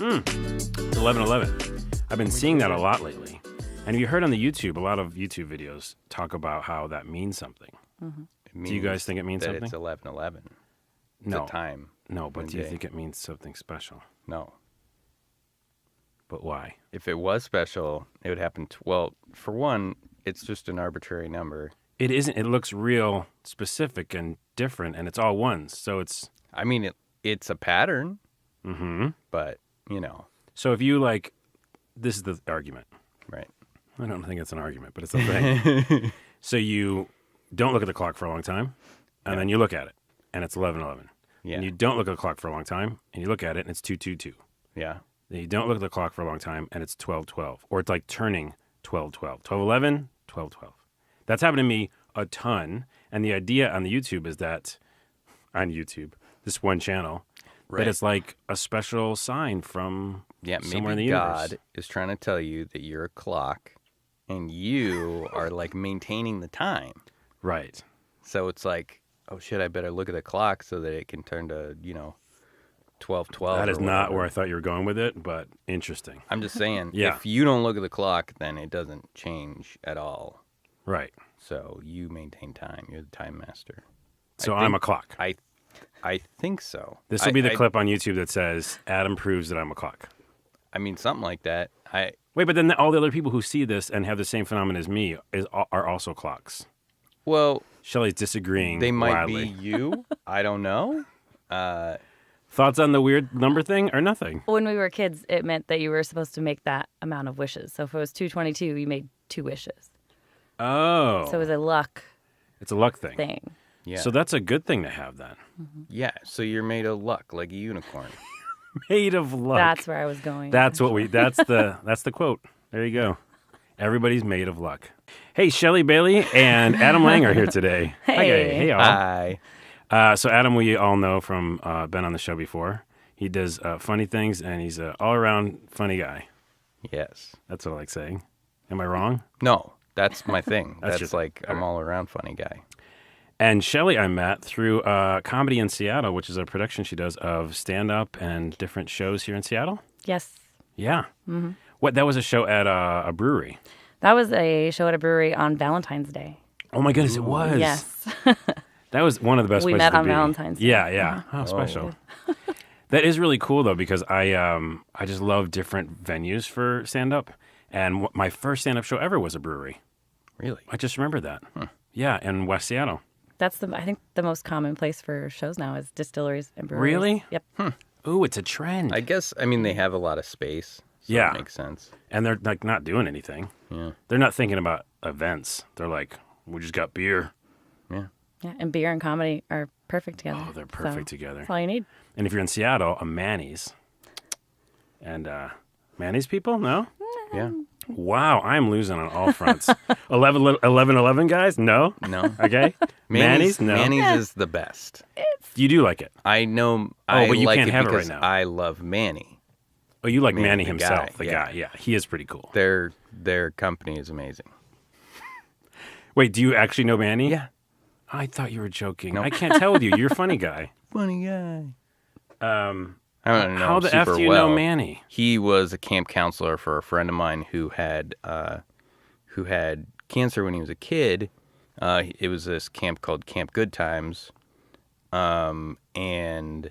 It's 11:11. I've been seeing that a lot lately. And you heard on the YouTube, a lot of YouTube videos talk about how that means something. Mm-hmm. Do you guys think it means that something? It's 11:11. No. It's a time. No, but do you think it means something special? No. But why? If it was special, it would happen. Well, for one, it's just an arbitrary number. It isn't. It looks real specific and different, and it's all ones. So it's... I mean, it's a pattern. Mm-hmm. But, you know. So if you like... This is the argument. Right. I don't think it's an argument, but it's a thing. So you don't look at the clock for a long time, and then you look at it, and it's 11:11. Yeah. And you don't look at the clock for a long time, and you look at it, and it's 2:22. Yeah. Then you don't look at the clock for a long time, and it's 12:12. Or it's like turning 12:12. 12:11, 12:12. That's happened to me a ton. And the idea on the YouTube is that, on YouTube, this one channel, that it's like a special sign from somewhere in the universe. God is trying to tell you that you're a clock, and you are like maintaining the time. Right. So it's like, oh shit, I better look at the clock so that it can turn to, 12:12. That is not where I thought you were going with it, but interesting. I'm just saying, if you don't look at the clock, then it doesn't change at all. Right. So you maintain time. You're the time master. So I'm a clock. I think so. This will be the clip on YouTube that says, Adam proves that I'm a clock. I mean, something like that. Wait, but then all the other people who see this and have the same phenomenon as me are also clocks. Well, Shelley's disagreeing they might wildly. be you. I don't know. Thoughts on the weird number thing or nothing? When we were kids, it meant that you were supposed to make that amount of wishes. So if it was 222, you made 2 wishes. Oh. So it was a luck It's a luck thing. Yeah. So that's a good thing to have then. Mm-hmm. Yeah. So you're made of luck, like a unicorn. Made of luck. That's where I was going. That's the quote. There you go. Everybody's made of luck. Hey, Shelly Bailey and Adam Lang are here today. Hey. Hey, all. Hi. So Adam, we all know from been on the show before. He does funny things, and he's an all-around funny guy. Yes. That's what I like saying. Am I wrong? No, that's my thing. That's That's your like I'm all-around funny guy. And Shelly I met through Comedy in Seattle, which is a production she does of stand-up and different shows here in Seattle. Yes. Yeah. Mm-hmm. That was a show at a brewery. That was a show at a brewery on Valentine's Day. Oh, my goodness, it was. Yes. That was one of the best places to be. We met on Valentine's Day. Yeah, yeah. Oh, special. That is really cool, though, because I just love different venues for stand-up. And my first stand-up show ever was a brewery. Really? I just remember that. Yeah, in West Seattle. That's I think the most common place for shows now is distilleries and breweries. Really? Yep. Ooh, it's a trend. I guess, they have a lot of space. So Yeah. It makes sense. And they're like not doing anything. Yeah. They're not thinking about events. They're like, we just got beer. Yeah. Yeah, and beer and comedy are perfect together. Oh, they're perfect together. That's all you need. And if you're in Seattle, a Manny's. And Manny's people? No? Yeah. Wow, I'm losing on all fronts. 11, guys? No? No. Okay. Manny's? No. Manny's is the best. You do like it. I know. Oh, but you like can't it have it right because now. I love Manny. Oh, you like Manny, Manny the himself, guy, the yeah. guy. Yeah, he is pretty cool. Their company is amazing. Wait, do you actually know Manny? Yeah. I thought you were joking. Nope. I can't tell with you. You're a funny guy. Funny guy. I don't know. How him the F super do you well. know Manny? He was a camp counselor for a friend of mine who had cancer when he was a kid. It was this camp called Camp Good Times, and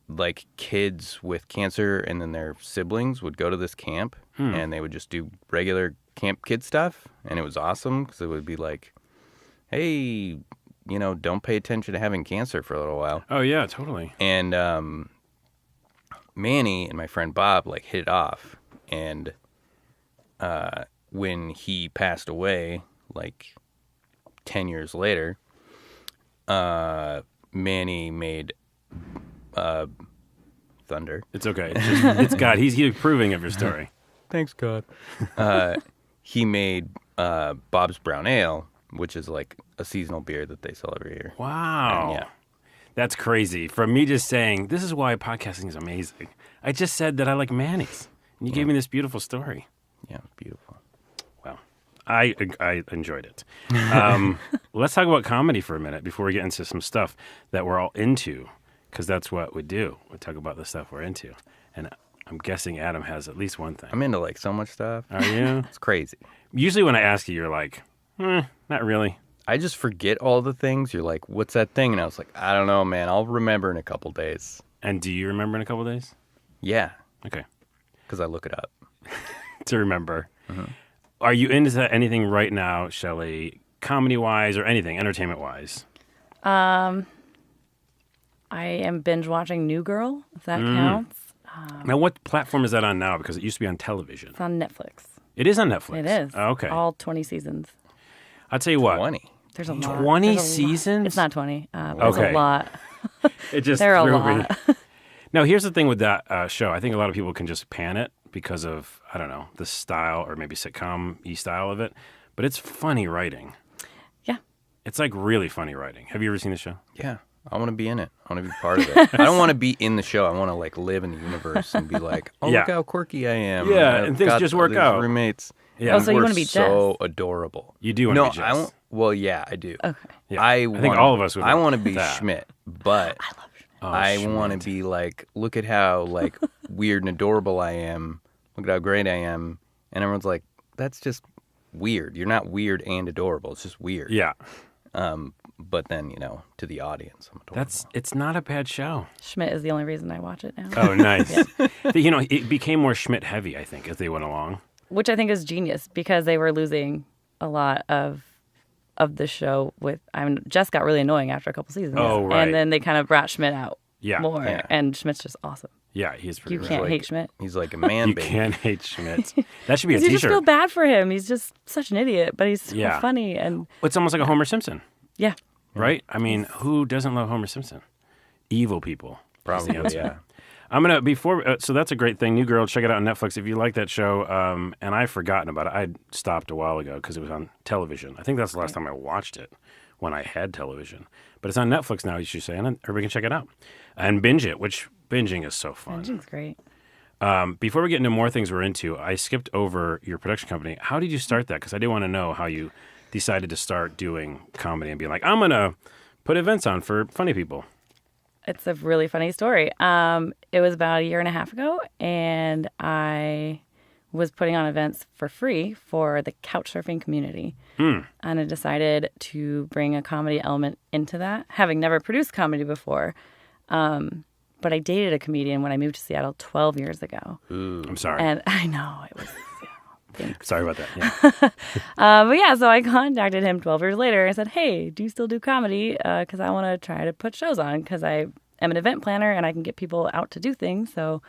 like kids with cancer and then their siblings would go to this camp and they would just do regular camp kid stuff, and it was awesome because it would be like, hey, don't pay attention to having cancer for a little while. Oh, yeah, totally. And Manny and my friend Bob like hit it off, and when he passed away, like 10 years later, Manny made Thunder. It's okay. It's God. He's approving of your story. Thanks, God. He made Bob's Brown Ale, which is like a seasonal beer that they sell every year. Wow. And, yeah. That's crazy. From me just saying, this is why podcasting is amazing. I just said that I like Manny's. And you gave me this beautiful story. Yeah, beautiful. Well, I enjoyed it. Let's talk about comedy for a minute before we get into some stuff that we're all into, because that's what we do. We talk about the stuff we're into. And I'm guessing Adam has at least one thing. I'm into like so much stuff. Are you? It's crazy. Usually when I ask you, you're like, not really. I just forget all the things. You're like, what's that thing? And I was like, I don't know, man. I'll remember in a couple days. And do you remember in a couple days? Yeah. Okay. Because I look it up. To remember. Are you into anything right now, Shelly, comedy-wise or anything, entertainment-wise? I am binge watching New Girl, if that counts. Now, what platform is that on now? Because it used to be on television. It's on Netflix. It is on Netflix? It is. Oh, okay. All 20 seasons. I'll tell you what. 20. There's a lot. 20 There's a seasons? Lot. It's not 20. There's Okay. a lot. It just There are a threw me. lot. Now, here's the thing with that show. I think a lot of people can just pan it because of, I don't know, the style or maybe sitcom-y style of it. But it's funny writing. Yeah. It's like really funny writing. Have you ever seen the show? Yeah. I want to be in it. I want to be part of it. I don't want to be in the show. I want to like live in the universe and be like, oh, Yeah. look how quirky I am. Yeah, I've and things got just work these out. Roommates. Yeah. Oh, so you We're want to be so Jess? adorable. You do want no, to be Jess. I want. Well, yeah, I do. Okay. Yeah. I think all of us would I want want to be that. Schmidt, but I love Schmidt. Oh, I want Schmidt. to be like, look at how like weird and adorable I am. Look at how great I am. And everyone's like, that's just weird. You're not weird and adorable. It's just weird. Yeah. But then, to the audience, I'm adorable. It's not a bad show. Schmidt is the only reason I watch it now. Oh, nice. It became more Schmidt heavy, I think, as they went along. Which I think is genius because they were losing a lot of the show with Jess got really annoying after a couple seasons. Oh, right. And then they kind of brought Schmidt out more. Yeah. And Schmidt's just awesome. Yeah, he's pretty You rad. can't hate Schmidt. He's like a man You baby. can't hate Schmidt. That should be a You just feel t-shirt. bad for him. He's just such an idiot, but he's so Yeah. funny. And It's almost like a Homer Simpson, yeah. right? I mean, who doesn't love Homer Simpson? Evil people. Probably, That's the yeah. answer. I'm going to, so that's a great thing. New Girl, check it out on Netflix if you like that show. And I've forgotten about it. I stopped a while ago because it was on television. I think that's the last time I watched it when I had television. But it's on Netflix now, you should say, and everybody can check it out. And binge it, which binging is so fun. Binging's great. Before we get into more things we're into, I skipped over your production company. How did you start that? Because I did want to know how you decided to start doing comedy and being like, I'm going to put events on for funny people. It's a really funny story. It was about a year and a half ago, and I was putting on events for free for the couch surfing community. And I decided to bring a comedy element into that, having never produced comedy before. But I dated a comedian when I moved to Seattle 12 years ago. I'm sorry. And I know, it was... Thanks. Sorry about that. Yeah. But yeah, so I contacted him 12 years later and said, hey, do you still do comedy? Because I want to try to put shows on because I am an event planner and I can get people out to do things. So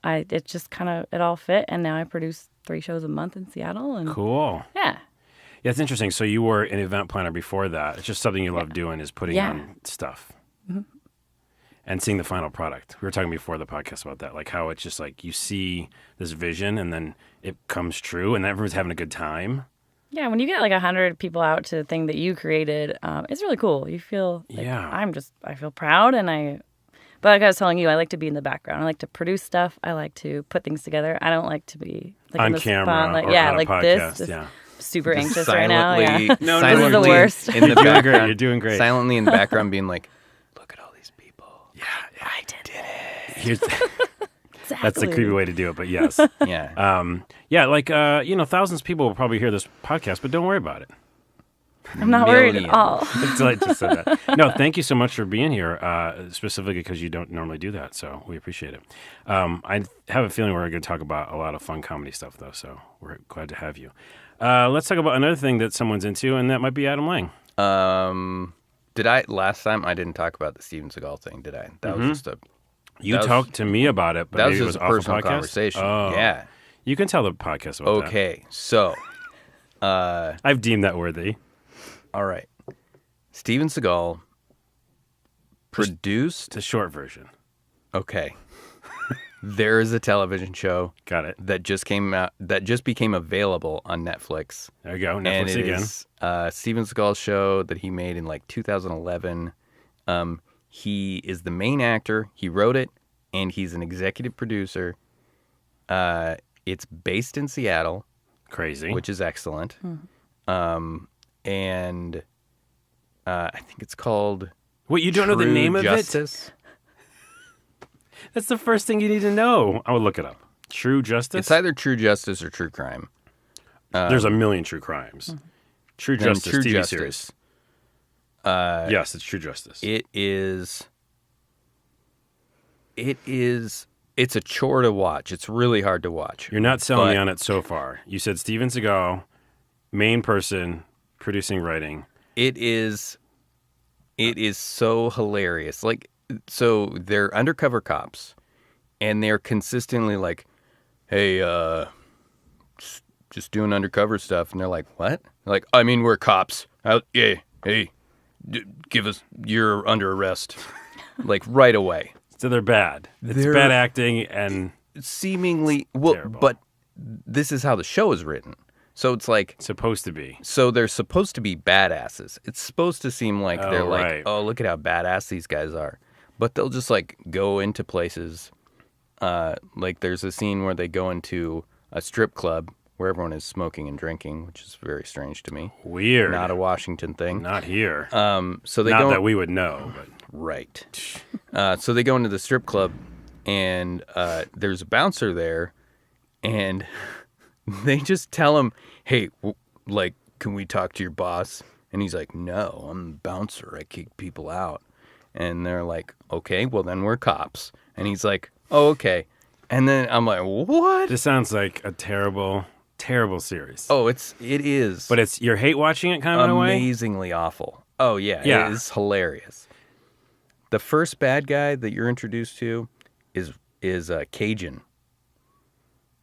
it just kind of, it all fit. And now I produce 3 shows a month in Seattle. And Cool. yeah. Yeah, it's interesting. So you were an event planner before that. It's just something you love doing is putting on stuff. And seeing the final product. We were talking before the podcast about that, like how it's just like you see this vision and then it comes true and everyone's having a good time. Yeah, when you get like 100 people out to the thing that you created, it's really cool. You feel like I feel proud but like I was telling you, I like to be in the background. I like to produce stuff. I like to put things together. I don't like to be like On in the camera spotlight. or yeah, on a like podcast, this. yeah. Super Just anxious right now. Yeah. No, this is the silently worst. In the You're doing great. background, You're doing great. Silently in the background being like, look at all these people. Yeah. I did it. Here's, Exactly. that's the creepy way to do it, but yes. Yeah. Yeah, like, thousands of people will probably hear this podcast, but don't worry about it. I'm not worried at Million. all. Until I just said that. No, thank you so much for being here, specifically because you don't normally do that, so we appreciate it. I have a feeling we're going to talk about a lot of fun comedy stuff, though, so we're glad to have you. Let's talk about another thing that someone's into, and that might be Adam Lang. Last time I didn't talk about the Steven Seagal thing, did I? That was just You that was- talked to me about it, but that was maybe it just was a off the personal podcast? conversation. Oh. Yeah. You can tell the podcast about that. Okay. So, I've deemed that worthy. all right. Steven Seagal produced. It's a short version. Okay. There is a television show Got it. that just came out, that just became available on Netflix. There you go. And Netflix it again. is Steven Seagal's show that he made in like 2011. He is the main actor. He wrote it, and he's an executive producer. It's based in Seattle, Crazy. which is excellent. And I think it's called Wait, you don't know the True name of it? Justice. That's the first thing you need to know. I would look it up. True Justice? It's either True Justice or True Crime. There's a million true crimes. True Justice True TV Justice. series. Yes, it's True Justice. It's a chore to watch. It's really hard to watch. You're not selling me on it so far. You said Steven Seagal, main person, producing, writing. It is so hilarious. Like, so they're undercover cops, and they're consistently like, "Hey, just doing undercover stuff," and they're like, "What?" They're like, "I mean, we're cops. Hey, you're under arrest," like right away. So they're bad. It's bad acting and seemingly well, terrible. but this is how the show is written. So it's like supposed to be. So they're supposed to be badasses. It's supposed to seem like they're like, right. oh, look at how badass these guys are. But they'll just like go into places. Like there's a scene where they go into a strip club where everyone is smoking and drinking, which is very strange to me. Weird. Not a Washington thing. Not here. So they Not go that we would know. But. Right. So they go into the strip club, and there's a bouncer there, and they just tell him, "Hey, like, can we talk to your boss?" And he's like, "No, I'm the bouncer. I kick people out." And they're like, "Okay, well then we're cops." And he's like, "Oh, okay." And then I'm like, "What?" This sounds like a terrible, terrible series. Oh, it is. But it's you're hate watching it kind of in a way? Amazingly awful. Oh yeah, Yeah. It is hilarious. The first bad guy that you're introduced to is Cajun.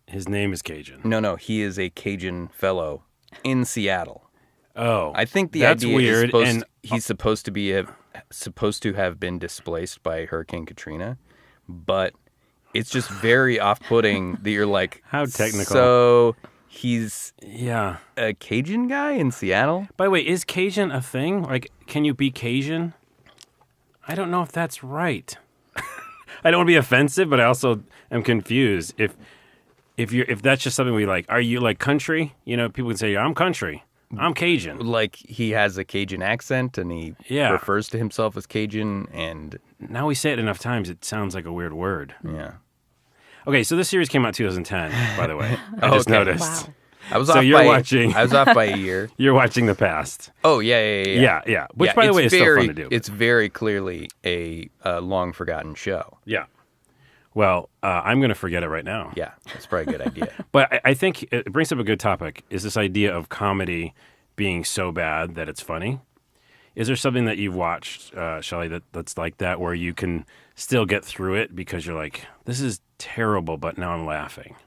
His name is Cajun. No, he is a Cajun fellow in Seattle. Oh, I think that's idea weird. is he's supposed to have been displaced by Hurricane Katrina, but it's just very off-putting that you're like, how technical. So he's yeah, a Cajun guy in Seattle. By the way, is Cajun a thing? Like, can you be Cajun? I don't know if that's right. I don't want to be offensive, but I also am confused. If that's just something we like, are you like country? You know, people can say, I'm country. I'm Cajun. Like he has a Cajun accent and he refers to himself as Cajun. And now we say it enough times, it sounds like a weird word. Yeah. Okay, so this series came out 2010, by the way. I just noticed. Wow. I was so off you're by, watching. I was off by a year. You're watching the past. Oh, yeah. Yeah. Which, by the way, is still fun to do. It's very clearly a long-forgotten show. Yeah. Well, I'm going to forget it right now. Yeah, that's probably a good idea. But I think it brings up a good topic, is this idea of comedy being so bad that it's funny. Is there something that you've watched, Shelly, that's like that, where you can still get through it because you're like, this is terrible, but now I'm laughing?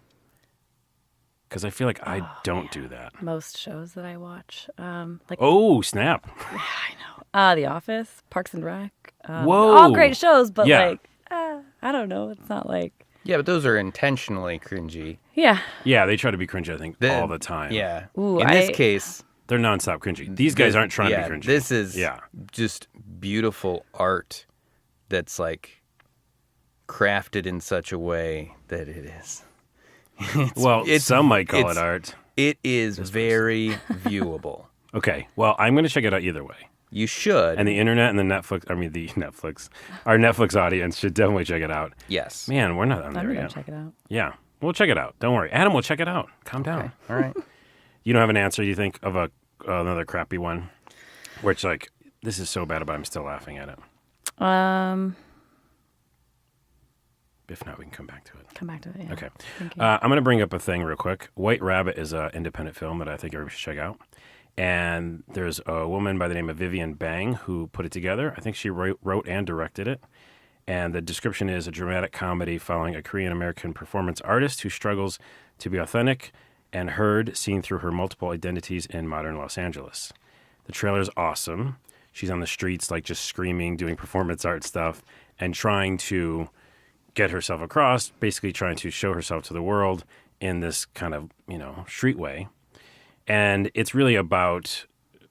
Because I feel like I don't do that. Most shows that I watch, like Oh, snap. I know, The Office, Parks and Rec, Whoa. all great shows, but Yeah. like, I don't know, it's not like Yeah, but those are intentionally cringy. yeah. Yeah, they try to be cringy, I think, all the time. Yeah. Ooh, In this case, They're nonstop cringy. These guys aren't trying to be cringy. This is just beautiful art that's like crafted in such a way that it is. Some might call it art. It is very viewable. Okay, well, I'm going to check it out either way. You should. And the internet and our Netflix audience should definitely check it out. Yes. Man, we're not on there I'm gonna yet. check it out. Yeah, we'll check it out. Don't worry. Adam will check it out. Calm down. All right. You don't have an answer, you think, of another crappy one? Where it's like, this is so bad, but I'm still laughing at it. If not, we can come back to it. Come back to it. Yeah. Okay. Thank you. I'm going to bring up a thing real quick. White Rabbit is an independent film that I think everybody should check out. And there's a woman by the name of Vivian Bang who put it together. I think she wrote and directed it. And the description is a dramatic comedy following a Korean-American performance artist who struggles to be authentic and heard, seen through her multiple identities in modern Los Angeles. The trailer is awesome. She's on the streets, like just screaming, doing performance art stuff, and trying to get herself across, basically trying to show herself to the world in this kind of, street way. And it's really about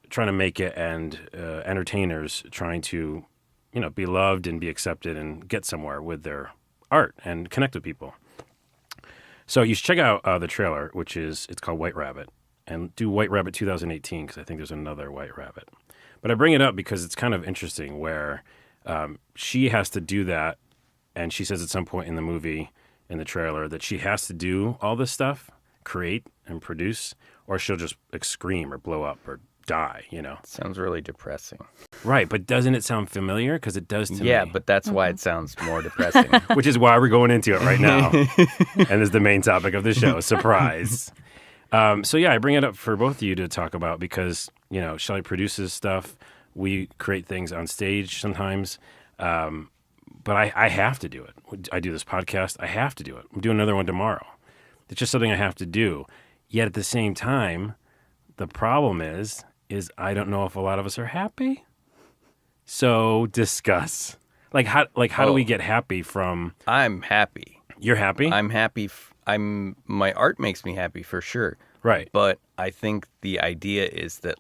trying to make it and entertainers trying to, be loved and be accepted and get somewhere with their art and connect with people. So you should check out the trailer, it's called White Rabbit, and do White Rabbit 2018 because I think there's another White Rabbit. But I bring it up because it's kind of interesting where she has to do that and she says at some point in the movie, in the trailer, that she has to do all this stuff, create and produce, or she'll just scream or blow up or die, Sounds really depressing. Right, but doesn't it sound familiar? Because it does to me. Yeah, but that's why it sounds more depressing. Which is why we're going into it right now. And is the main topic of the show. Surprise. So yeah, I bring it up for both of you to talk about because, Shelly produces stuff. We create things on stage sometimes. But I have to do it. I do this podcast. I have to do it. I'm doing another one tomorrow. It's just something I have to do. Yet at the same time, the problem is I don't know if a lot of us are happy. So discuss. How do we get happy from? I'm happy. You're happy? I'm happy. My art makes me happy for sure. Right. But I think the idea is that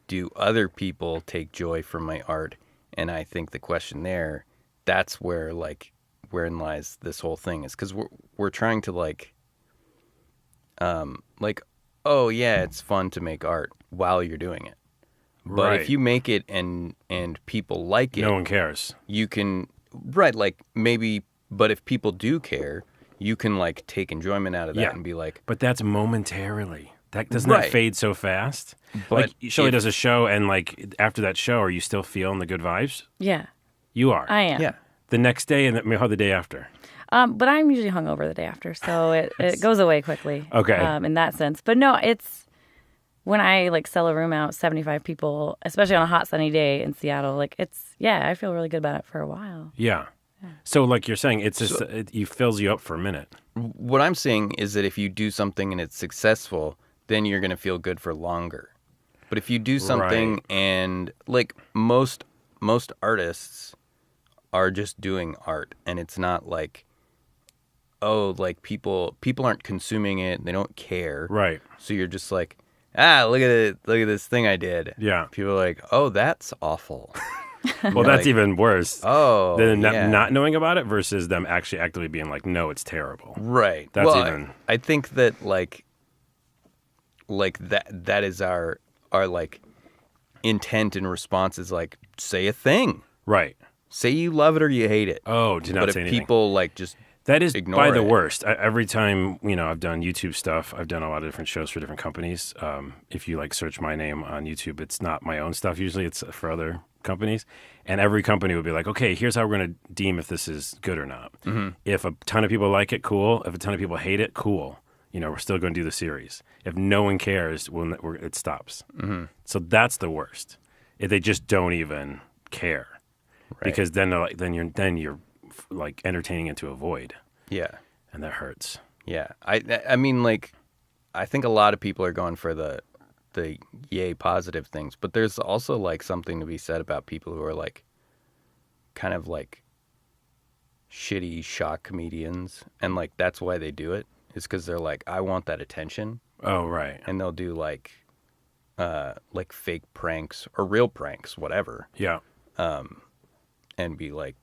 do other people take joy from my art? And I think the question there, that's where wherein lies this whole thing is because we're trying to oh yeah, it's fun to make art while you're doing it. But right. if you make it and people like it, no one cares. You can maybe. But if people do care, you can take enjoyment out of that and be like. But that's momentarily. That doesn't that fade so fast? But Shelly does a show, and after that show, are you still feeling the good vibes? Yeah. You are. I am. Yeah. The next day and the day after. But I'm usually hungover the day after, so it goes away quickly. Okay. In that sense, but no, it's when I sell a room out, 75 people, especially on a hot sunny day in Seattle. I feel really good about it for a while. Yeah. So you're saying, it's just it fills you up for a minute. What I'm saying is that if you do something and it's successful, then you're going to feel good for longer. But if you do something and most artists are just doing art, and it's not people aren't consuming it, they don't care. Right. So you're just look at it, look at this thing I did. Yeah. People are like, oh, that's awful. Well, that's even worse. Oh, than not knowing about it versus them actually actively being no, it's terrible. Right. That's even. I think that that is our intent and response is say a thing. Right. Say you love it or you hate it. Oh, do not but say if anything. People just that is ignore by the it. worst. Every time I've done YouTube stuff, I've done a lot of different shows for different companies. If you search my name on YouTube, it's not my own stuff. Usually, it's for other companies, and every company would be like, "Okay, here's how we're going to deem if this is good or not. Mm-hmm. If a ton of people like it, cool. If a ton of people hate it, cool. We're still going to do the series. If no one cares, it stops. Mm-hmm. So that's the worst. If they just don't even care, because then you're entertaining into a void. Yeah. And that hurts. Yeah. I mean, I think a lot of people are going for the yay positive things, but there's also something to be said about people who are kind of shitty shock comedians, and that's why they do it, is because they're I want that attention. Oh, right. And they'll do fake pranks or real pranks, whatever. Yeah. And be like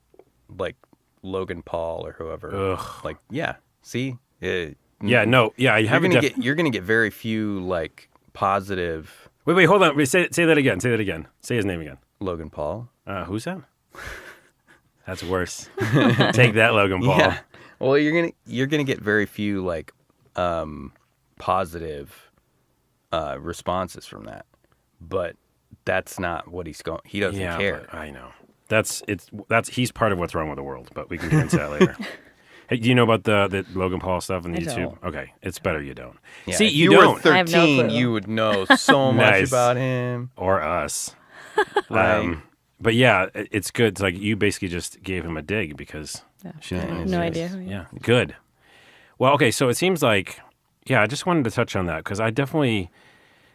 Logan Paul or whoever. Ugh. Yeah. See? Yeah. No. Yeah. You're gonna get very few positive. Wait. Hold on. Wait, say that again. Say that again. Say his name again. Logan Paul. Who's that? That's worse. Take that, Logan Paul. Yeah. Well, you're gonna get very few positive responses from that, but that's not what he's going. He doesn't care. I know. He's part of what's wrong with the world, but we can get into that later. Hey, do you know about the Logan Paul stuff on the YouTube? Don't. Okay, it's better you don't. Yeah, See, if you were don't. 13, I have no clue. you would know so much about him. Or us. But yeah, it's good. It's you basically just gave him a dig because she doesn't know who No he idea is. who he is. Yeah, good. Well, okay, so it seems I just wanted to touch on that because I definitely,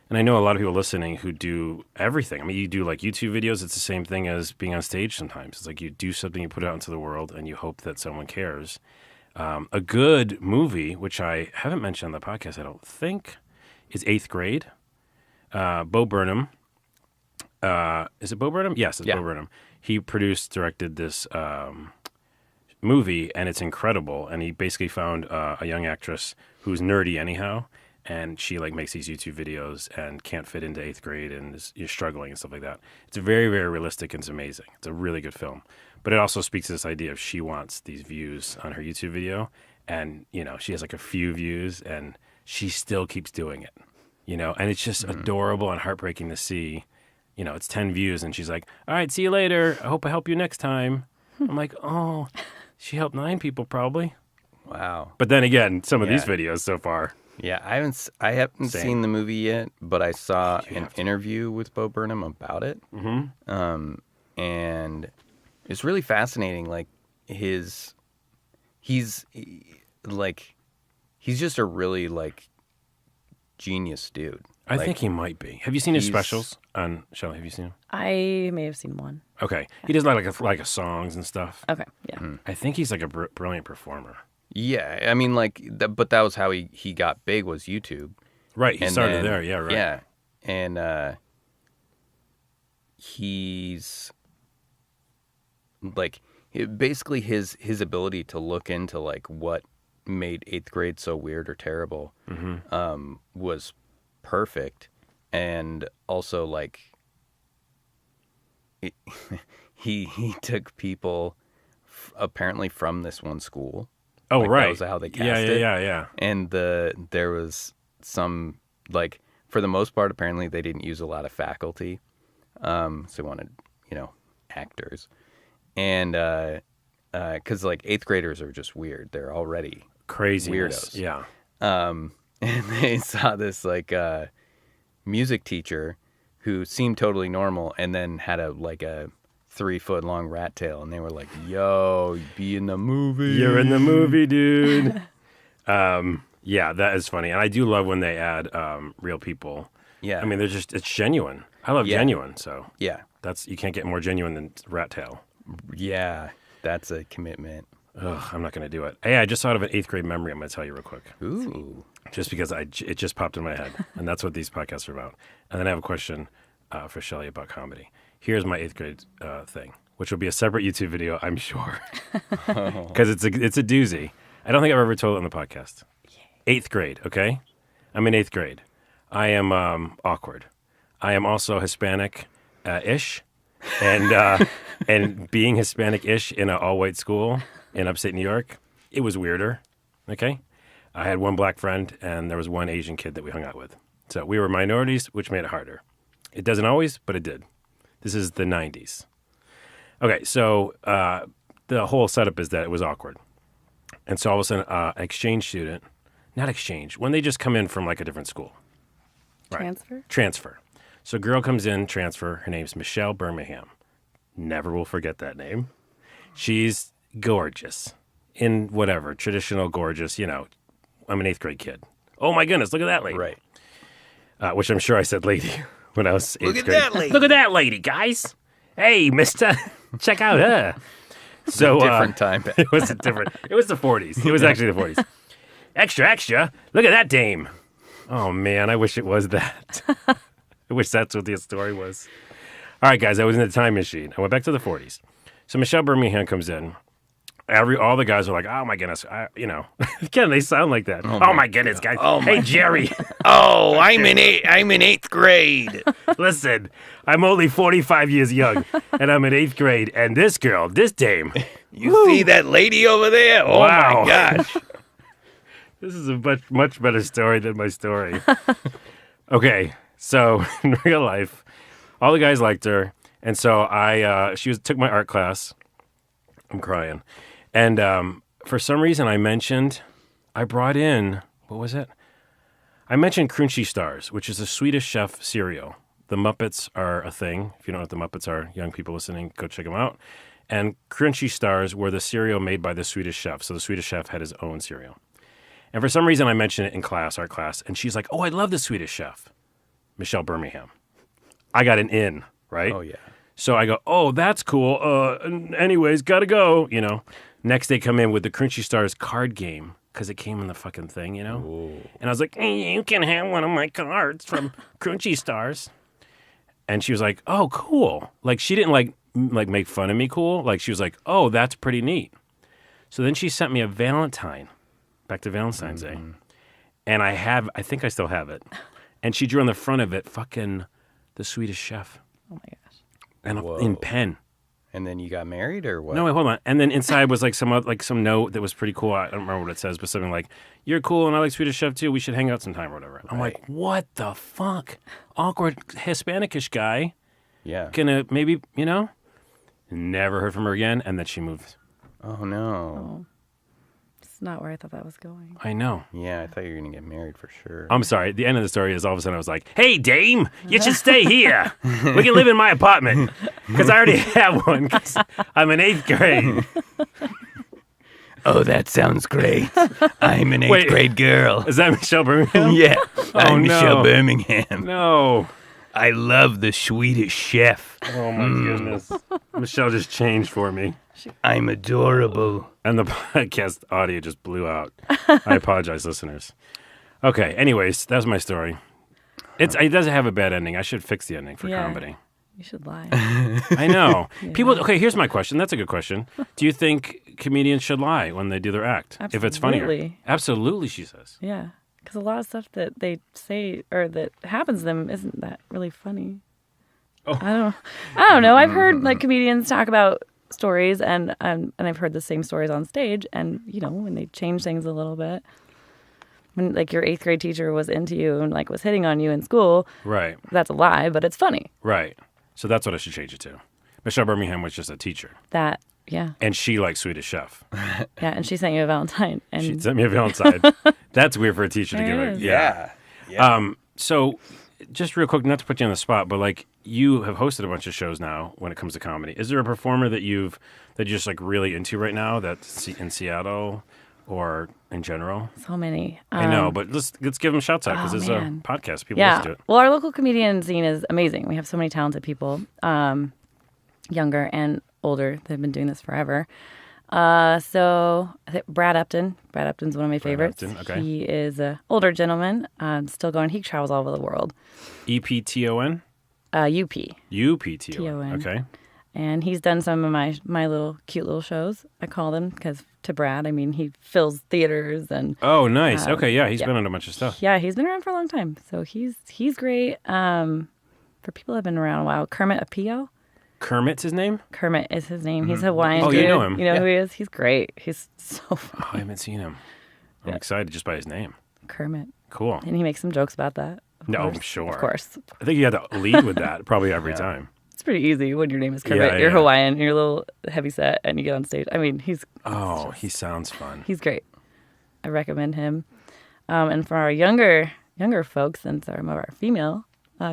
and I know a lot of people listening who do everything. I mean, you do YouTube videos. It's the same thing as being on stage sometimes. It's you do something, you put it out into the world, and you hope that someone cares. A good movie, which I haven't mentioned on the podcast, I don't think, is 8th Grade. Bo Burnham. Is it Bo Burnham? Yes, it's Bo Burnham. He directed this movie, and it's incredible. And he basically found a young actress who's nerdy anyhow, and she like makes these YouTube videos and can't fit into 8th grade and you're struggling and stuff like that. It's very, very realistic and it's amazing. It's a really good film. But it also speaks to this idea of she wants these views on her YouTube video, and she has like a few views and she still keeps doing it. And it's just adorable and heartbreaking to see. It's 10 views and she's like, all right, see you later. I hope I help you next time. I'm like, oh, she helped 9 people probably. Wow. But then again, some of these videos so far. Yeah, I haven't seen the movie yet, but I saw an interview with Bo Burnham about it. Mm-hmm. And it's really fascinating. Like he's just a really like genius dude. I think he might be. Have you seen his specials on Shelly? Have you seen him? I may have seen one. Okay, he does like a songs and stuff. Okay, yeah. I think he's like a brilliant performer. Yeah, I mean, like, but that was how he got big, was YouTube. Right, he started there. Yeah, right. Yeah, and he's like basically his ability to look into like what made 8th grade so weird or terrible was perfect, and also like he took people apparently from this one school. Oh, like, right. That was how they cast it. Yeah. And there was some, like, for the most part, apparently they didn't use a lot of faculty. So they wanted, actors. And, because, like, 8th graders are just weird. They're already craziness. Weirdos. Yeah. And they saw this, like, music teacher who seemed totally normal and then had a 3-foot-long rat tail, and they were like, yo, be in the movie. You're in the movie, dude. Yeah, that is funny. And I do love when they add real people. Yeah. I mean, it's genuine. I love genuine, so. Yeah. You can't get more genuine than rat tail. Yeah, that's a commitment. Ugh, I'm not going to do it. Hey, I just thought of an 8th grade memory I'm going to tell you real quick. Ooh. Just because it just popped in my head, and that's what these podcasts are about. And then I have a question for Shelly about comedy. Here's my 8th grade thing, which will be a separate YouTube video, I'm sure, because it's a doozy. I don't think I've ever told it on the podcast. 8th grade, okay? I'm in 8th grade. I am awkward. I am also Hispanic-ish, and being Hispanic-ish in an all-white school in upstate New York, it was weirder, okay? I had one black friend, and there was one Asian kid that we hung out with. So we were minorities, which made it harder. It doesn't always, but it did. This is the 90s. Okay, so the whole setup is that it was awkward. And so all of a sudden, an exchange student, not exchange, when they just come in from like a different school. Right. Transfer. So a girl comes in, transfer. Her name's Michelle Birmingham. Never will forget that name. She's gorgeous. In whatever, traditional gorgeous, I'm an 8th grade kid. Oh my goodness, look at that lady. Right. Which I'm sure I said lady when I was 8th grade. Look at that lady. Look at that lady, guys. Hey, mister, check out her. So different time. It was different. It was the 40s. It was actually the 40s. Extra. Look at that dame. Oh, man, I wish it was that. I wish that's what the story was. All right, guys, I was in the time machine. I went back to the 40s. So Michelle Birmingham comes in. All the guys are like, oh, my goodness. Again, they sound like that. Oh my goodness, guys. Oh, hey, Jerry. Oh, I'm in 8th grade. Listen, I'm only 45 years young, and I'm in 8th grade. And this girl, this dame. You see that lady over there? Oh, wow. My gosh. This is a much better story than my story. Okay, so in real life, all the guys liked her. And so she took my art class. I'm crying. And for some reason, I brought in, what was it? I mentioned Crunchy Stars, which is a Swedish chef cereal. The Muppets are a thing. If you don't know what the Muppets are, young people listening, go check them out. And Crunchy Stars were the cereal made by the Swedish chef. So the Swedish chef had his own cereal. And for some reason, I mentioned it in art class. And she's like, oh, I love the Swedish chef, Michelle Birmingham. I got an in, right? Oh, yeah. So I go, oh, that's cool. Anyways, gotta go, Next, they come in with the Crunchy Stars card game because it came in the fucking thing, Ooh. And I was like, hey, you can have one of my cards from Crunchy Stars. And she was like, oh, cool. Like, she didn't, like make fun of me cool. Like, she was like, oh, that's pretty neat. So then she sent me a Valentine, back to Valentine's Day. And I think I still have it. And she drew on the front of it, fucking the Swedish Chef. Oh my gosh. And Whoa. in pen. And then you got married or what? No, wait, hold on. And then inside was like some note that was pretty cool. I don't remember what it says, but something like, "You're cool, and I like Swedish Chef too. We should hang out sometime or whatever." I'm like, what the fuck? Awkward Hispanicish guy. Yeah. Gonna maybe, Never heard from her again, and then she moved. Oh, no. Oh. It's not where I thought that was going. I know. Yeah, I thought you were going to get married for sure. I'm sorry. The end of the story is all of a sudden I was like, "Hey, dame, you should stay here. We can live in my apartment because I already have one because I'm in 8th grade." Oh, that sounds great. I'm an 8th grade girl. Is that Michelle Birmingham? Yeah, I'm no. Michelle Birmingham. No. I love the Swedish Chef. Oh, my goodness. Michelle just changed for me. I'm adorable. And the podcast audio just blew out. I apologize, listeners. Okay, anyways, that's my story. It doesn't have a bad ending. I should fix the ending for comedy. You should lie. I know. People. Okay, here's my question. That's a good question. Do you think comedians should lie when they do their act? If it's funnier? Absolutely. Absolutely, she says. Yeah. Because a lot of stuff that they say or that happens to them isn't that really funny. Oh. I don't know. I've heard like comedians talk about stories and I've heard the same stories on stage, and when they change things a little bit. When like your 8th grade teacher was into you and like was hitting on you in school, Right. that's a lie, but it's funny. Right. So that's what I should change it to. Michelle Birmingham was just a teacher. Yeah. And she likes Swedish Chef. Yeah, and she sent you a Valentine. And She sent me a Valentine. That's weird for a teacher to give It it. is. Yeah. So just real quick, not to put you on the spot, but like you have hosted a bunch of shows now when it comes to comedy. Is there a performer that you're just like really into right now that's in Seattle or in general? so many. I know, but let's give them shouts out because it's a podcast. People listen to it. Well, our local comedian scene is amazing. We have so many talented people, younger and older. They've been doing this forever. So I think Brad Upton. Brad Upton's one of my favorites. Upton, okay. He is an older gentleman, still going. He travels all over the world. EPTON? UP. UPTON. Okay. And he's done some of my little cute little shows. I call them because to Brad, I mean, he fills theaters and Oh, nice. Okay, yeah, he's been on a bunch of stuff. yeah, he's been around for a long time. So he's great. For people that have been around a while, Kermit Apio. Kermit's his name? Kermit is his name. He's a Hawaiian Oh, dude. you know him. You know who he is? He's great. He's so funny. Oh, I haven't seen him. I'm excited just by his name. Kermit. Cool. And he makes some jokes about that. No, course. I'm sure. Of course. I think you had to lead with that probably every time. It's pretty easy when your name is Kermit. Yeah, You're yeah. Hawaiian, you're a little heavy set, and you get on stage. I mean, Oh, he sounds fun. he's great. I recommend him. And for our younger folks, and some of our female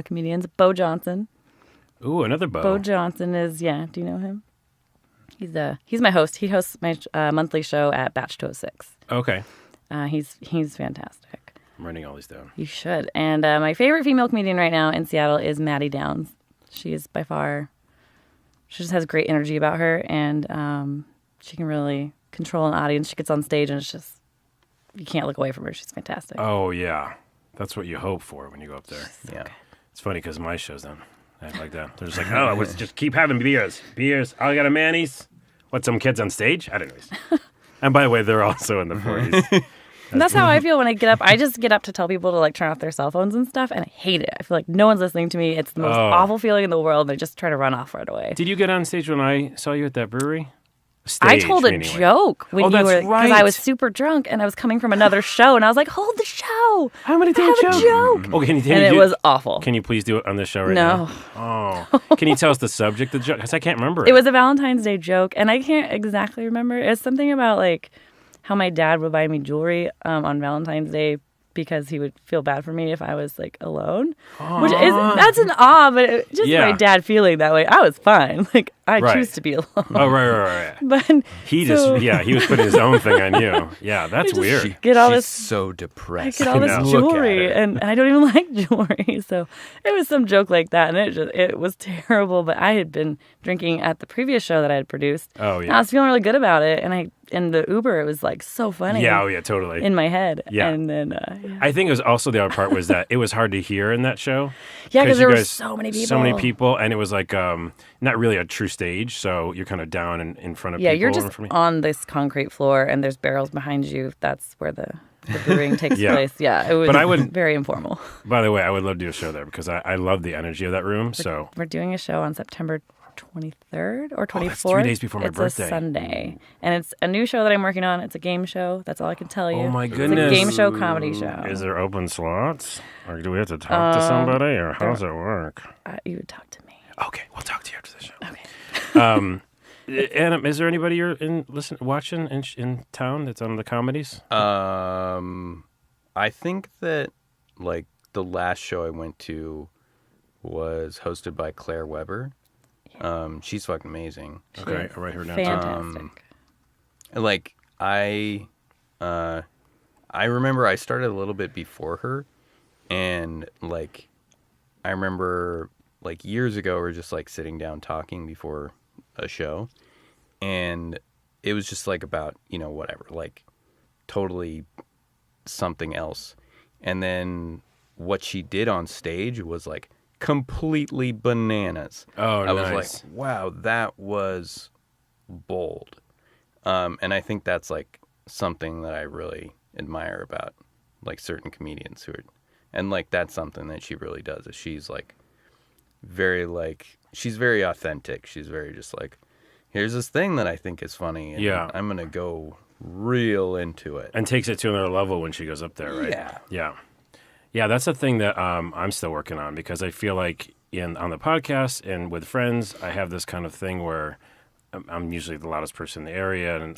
comedians, Bo Johnson. Ooh, another Bo. Bo Johnson is, do you know him? He's my host. He hosts my monthly show at Batch 206. Okay. He's fantastic. I'm writing all these down. You should. And my favorite female comedian right now in Seattle is Maddie Downs. She is by far, she just has great energy about her, and she can really control an audience. She gets on stage and it's just, you can't look away from her. She's fantastic. Oh, yeah. That's what you hope for when you go up there. Yeah. It's funny because my shows don't act like that. They're just like, oh, let's just keep having beers. Beers. Oh, I got a Manny's. What, some kids on stage? I don't know. And by the way, they're also in the 40s. And that's how I feel when I get up. I just get up to tell people to like turn off their cell phones and stuff, and I hate it. I feel like no one's listening to me. It's the most awful feeling in the world, and I just try to run off right away. Did you get on stage when I saw you at that brewery? I told a joke when you were, because I was super drunk and I was coming from another show, and I was like, "Hold the show! I'm going to I do have a joke." Oh, can you And it was awful. Can you please do it on this show right No. now? Oh. Can you tell us the subject of the joke? Because I can't remember it. It was a Valentine's Day joke, and I can't exactly remember. It's something about like how my dad would buy me jewelry on Valentine's Day because he would feel bad for me if I was like alone. Which is, that's an but just my dad feeling that way. I was fine. Like I choose to be alone. Oh, right. But he was putting his own thing on you. Yeah, that's weird. She's so depressed. I get all this jewelry, and I don't even like jewelry. So it was some joke like that, and it was terrible. But I had been drinking at the previous show that I had produced. Oh, yeah. And I was feeling really good about it, and in the Uber, it was like so funny. Yeah, totally. In my head. Yeah. And then, I think it was also the other part was that it was hard to hear in that show. Yeah, because there were so many people. So many people, and it was like not really a true stage, so you're kind of down in front of people. Yeah, you're just on this concrete floor, and there's barrels behind you. That's where the the brewing takes Yeah. place. Yeah, it was But I would- very informal. By the way, I would love to do a show there because I love the energy of that room. So We're doing a show on September 23rd or 24th. that's 3 days before my it's birthday. a Sunday. And it's a new show that I'm working on. It's a game show. That's all I can tell you. Oh, my It's goodness. a game show comedy show. is there open slots? Or do we have to talk to somebody? Or how does it work? You would talk to me. Okay, we'll talk to you after the show. Okay. Anna, is there anybody you're watching in town that's on the comedies? I think that like the last show I went to was hosted by Claire Weber. She's fucking amazing. Okay, I'll write her down. Fantastic. Like I remember I started a little bit before her, and like I remember like years ago we were just like sitting down talking before a show, and it was just like about, you know, whatever, like totally something else. And then what she did on stage was like completely bananas. Oh, I was nice. like, wow, that was bold. And I think that's like something that I really admire about like certain comedians who are, and like that's something that she really does, is she's like very like, she's very authentic. She's very just like, here's this thing that I think is funny, and Yeah. I'm going to go real into it. And takes it to another level when she goes up there, right? Yeah. Yeah. Yeah, that's the thing that I'm still working on, because I feel like on the podcast and with friends, I have this kind of thing where I'm usually the loudest person in the area and